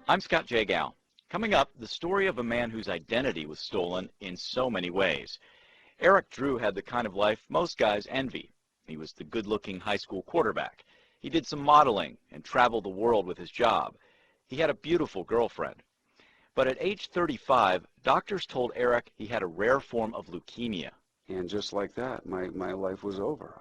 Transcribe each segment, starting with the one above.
I'm Scott J. Gow. Coming up, the story of a man whose identity was stolen in so many ways. Eric Drew had the kind of life most guys envy. He was the good-looking high school quarterback. He did some modeling and traveled the world with his job. He had a beautiful girlfriend. But at age 35, doctors told Eric he had a rare form of leukemia. And just like that, my life was over.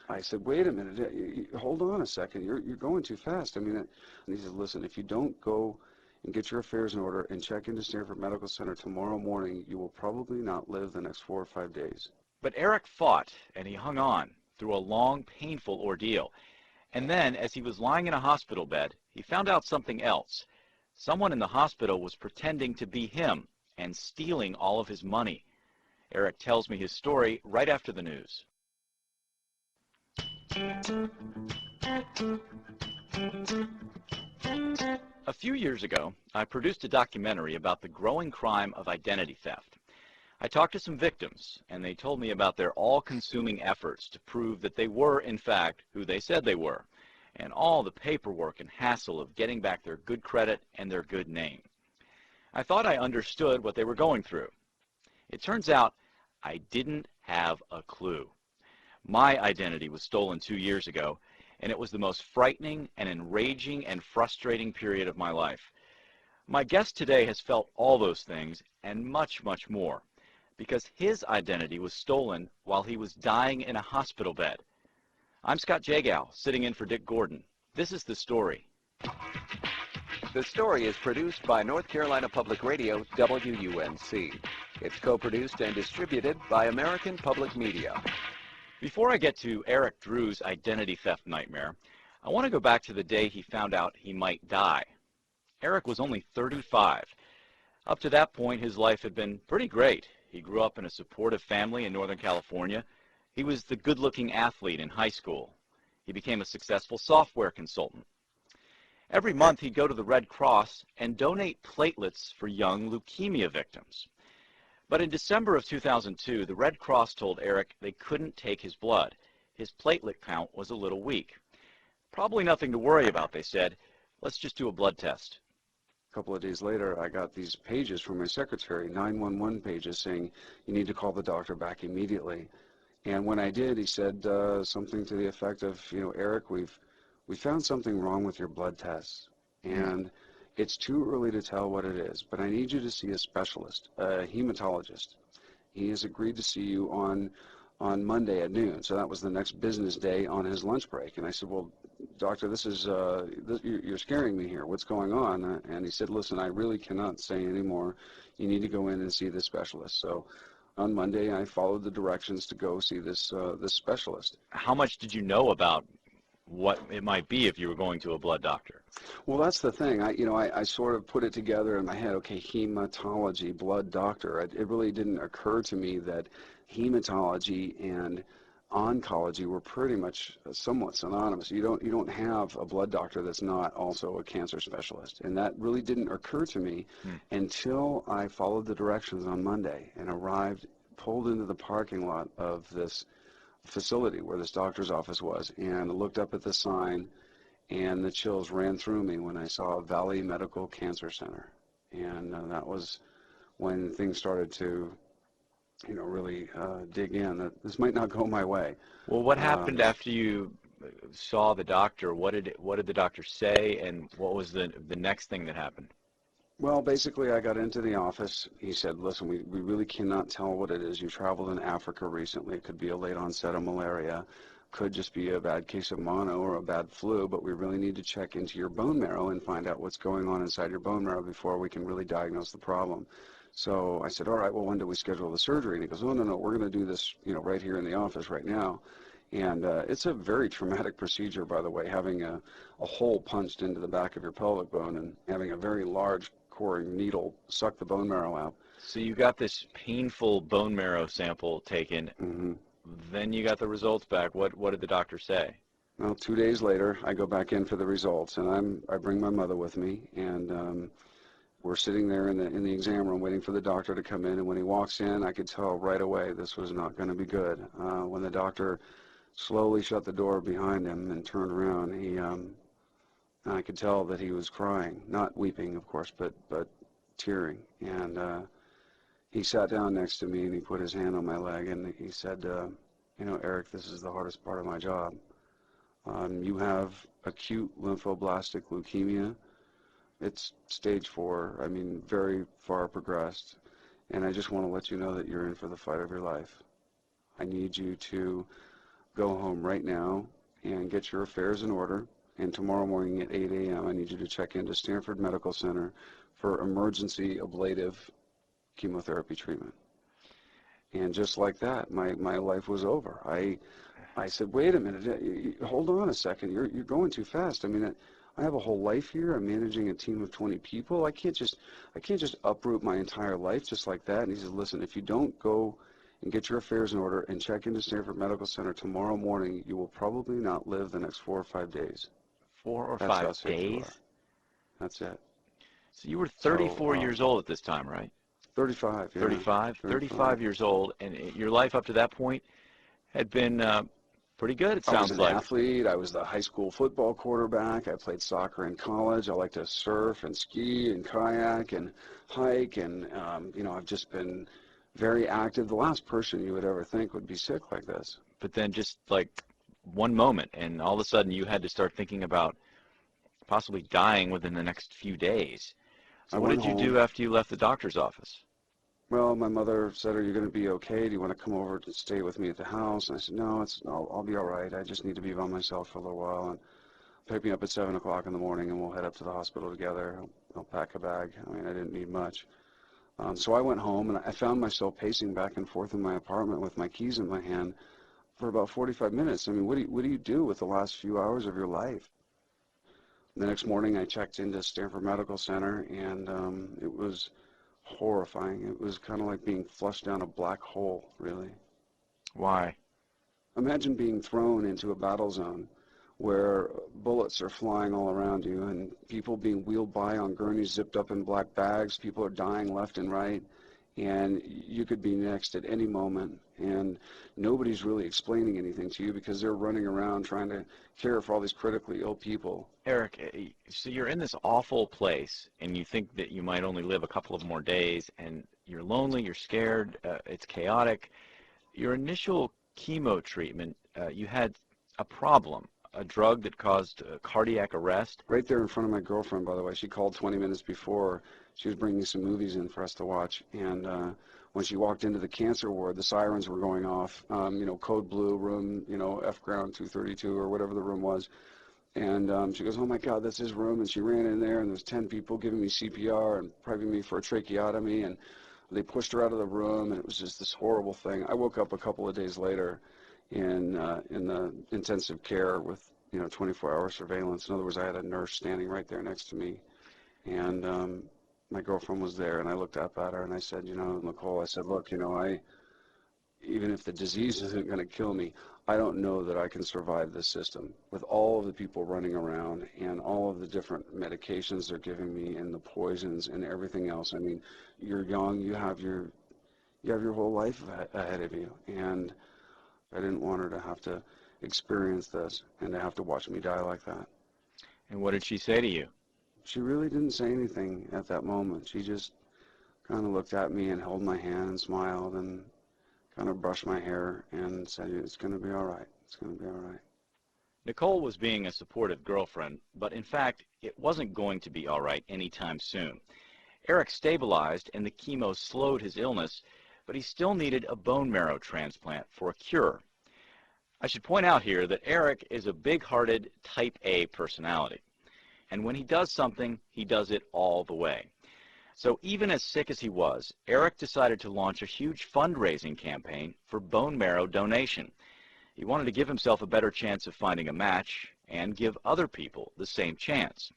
I said, wait a minute, hold on a second, you're going too fast. I mean, and he said, listen, if you don't go and get your affairs in order and check into Stanford Medical Center tomorrow morning, you will probably not live the next 4 or 5 days. But Eric fought, and he hung on through a long, painful ordeal. And then, as he was lying in a hospital bed, he found out something else. Someone in the hospital was pretending to be him and stealing all of his money. Eric tells me his story right after the news. A few years ago, I produced a documentary about the growing crime of identity theft. I talked to some victims, and they told me about their all-consuming efforts to prove that they were, in fact, who they said they were, and all the paperwork and hassle of getting back their good credit and their good name. I thought I understood what they were going through. It turns out I didn't have a clue. My identity was stolen 2 years ago, and it was the most frightening and enraging and frustrating period of my life. My guest today has felt all those things and much, much more, because his identity was stolen while he was dying in a hospital bed. I'm Scott J. Gow, sitting in for Dick Gordon. This is The Story. The Story is produced by North Carolina Public Radio, WUNC. It's co-produced and distributed by American Public Media. Before I get to Eric Drew's identity theft nightmare, I want to go back to the day he found out he might die. Eric was only 35. Up to that point, his life had been pretty great. He grew up in a supportive family in Northern California. He was the good-looking athlete in high school. He became a successful software consultant. Every month, he'd go to the Red Cross and donate platelets for young leukemia victims. But in December of 2002, the Red Cross told Eric they couldn't take his blood. His platelet count was a little weak. Probably nothing to worry about, they said. Let's just do a blood test. A couple of days later, I got these pages from my secretary, 911 pages, saying you need to call the doctor back immediately. And when I did, he said something to the effect of, Eric, we found something wrong with your blood tests, and it's too early to tell what it is, but I need you to see a specialist, a hematologist. He has agreed to see you on Monday at noon, so that was the next business day on his lunch break. And I said, well, doctor, you're scaring me here. What's going on? And he said, listen, I really cannot say anymore. You need to go in and see this specialist. So on Monday, I followed the directions to go see this specialist. How much did you know about what it might be if you were going to a blood doctor? Well, that's the thing. I sort of put it together in my head. Okay, hematology, blood doctor. It really didn't occur to me that hematology and oncology were pretty much somewhat synonymous. You don't have a blood doctor that's not also a cancer specialist, and that really didn't occur to me until I followed the directions on Monday and pulled into the parking lot of this facility where this doctor's office was, and looked up at the sign, and the chills ran through me when I saw Valley Medical Cancer Center. And that was when things started to really dig in that this might not go my way. Well, what happened after you saw the doctor? What did the doctor say, and what was the next thing that happened? Well, basically, I got into the office. He said, listen, we really cannot tell what it is. You traveled in Africa recently. It could be a late onset of malaria. Could just be a bad case of mono or a bad flu, but we really need to check into your bone marrow and find out what's going on inside your bone marrow before we can really diagnose the problem. So I said, all right, well, when do we schedule the surgery? And he goes, oh, no, we're going to do this, right here in the office right now. And it's a very traumatic procedure, by the way, having a hole punched into the back of your pelvic bone and having a very large coring needle suck the bone marrow out. So you got this painful bone marrow sample taken. Mm-hmm. Then you got the results back. What did the doctor say? Well, 2 days later, I go back in for the results, and I bring my mother with me, and we're sitting there in the exam room waiting for the doctor to come in. And when he walks in, I could tell right away this was not going to be good. When the doctor slowly shut the door behind him and turned around. I could tell that he was crying, not weeping, of course, but tearing. And he sat down next to me and he put his hand on my leg and he said, you know, Eric, this is the hardest part of my job. You have acute lymphoblastic leukemia. It's stage 4, I mean, very far progressed. And I just want to let you know that you're in for the fight of your life. I need you to go home right now and get your affairs in order. And tomorrow morning at 8 a.m., I need you to check into Stanford Medical Center for emergency ablative chemotherapy treatment. And just like that, my life was over. I said, wait a minute, hold on a second, you're going too fast. I mean, I have a whole life here. I'm managing a team of 20 people. I can't just uproot my entire life just like that. And he said, listen, if you don't go and get your affairs in order and check into Stanford Medical Center tomorrow morning, you will probably not live the next 4 or 5 days. 4 or That's how 5 sick you are. days? That's it. So you were So, 34 years old at this time, right? 35, yeah. 35? 35 years old, and your life up to that point had been pretty good, it I was sounds an like. athlete. I was the high school football quarterback. I played soccer in college. I like to surf and ski and kayak and hike, and you know, I've just been very active. The last person you would ever think would be sick like this. But then just like one moment, and all of a sudden you had to start thinking about possibly dying within the next few days. So I what went did you home. do after you left the doctor's office? Well, my mother said, "Are you going to be okay? Do you want to come over to stay with me at the house?" And I said, "No, I'll be all right. I just need to be by myself for a little while." And pick me up at 7 o'clock in the morning, and we'll head up to the hospital together. I'll pack a bag. I mean, I didn't need much. So I went home, and I found myself pacing back and forth in my apartment with my keys in my hand for about 45 minutes. I mean, what do you do with the last few hours of your life? The next morning, I checked into Stanford Medical Center, and it was horrifying. It was kind of like being flushed down a black hole, really. Why? Imagine being thrown into a battle zone where bullets are flying all around you and people being wheeled by on gurneys zipped up in black bags. People are dying left and right, and you could be next at any moment, and nobody's really explaining anything to you because they're running around trying to care for all these critically ill people. Eric, so you're in this awful place, and you think that you might only live a couple of more days, and you're lonely, you're scared, it's chaotic. Your initial chemo treatment, you had a problem, a drug that caused cardiac arrest. Right there in front of my girlfriend, by the way. She called 20 minutes before. She was bringing some movies in for us to watch, and when she walked into the cancer ward, the sirens were going off, you know, code blue, room, you know, F ground 232 or whatever the room was. And she goes, oh my God, that's his room. And she ran in there, and there's 10 people giving me CPR and prepping me for a tracheotomy. And they pushed her out of the room, and it was just this horrible thing. I woke up a couple of days later in the intensive care with, you know, 24-hour surveillance. In other words, I had a nurse standing right there next to me, and my girlfriend was there, and I looked up at her, and I said, you know, Nicole, I said, look, you know, even if the disease isn't going to kill me, I don't know that I can survive this system with all of the people running around and all of the different medications they're giving me and the poisons and everything else. I mean, you're young, you have your whole life ahead of you, and I didn't want her to have to experience this and to have to watch me die like that. And what did she say to you? She really didn't say anything at that moment. She just kind of looked at me and held my hand and smiled and kind of brushed my hair and said, it's going to be all right. It's going to be all right. Nicole was being a supportive girlfriend, but in fact, it wasn't going to be all right anytime soon. Eric stabilized and the chemo slowed his illness, but he still needed a bone marrow transplant for a cure. I should point out here that Eric is a big-hearted type A personality, and when he does something, he does it all the way. So even as sick as he was, Eric decided to launch a huge fundraising campaign for bone marrow donation. He wanted to give himself a better chance of finding a match and give other people the same chance.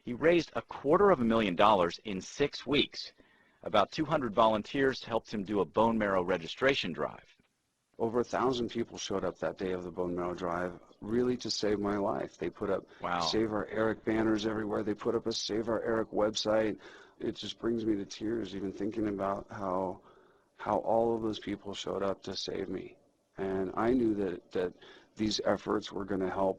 He raised $250,000 in 6 weeks. About 200 volunteers helped him do a bone marrow registration drive. Over 1,000 people showed up that day of the bone marrow drive, really to save my life. They put up Save Our Eric banners everywhere. They put up a Save Our Eric website. It just brings me to tears even thinking about how all of those people showed up to save me. And I knew that these efforts were going to help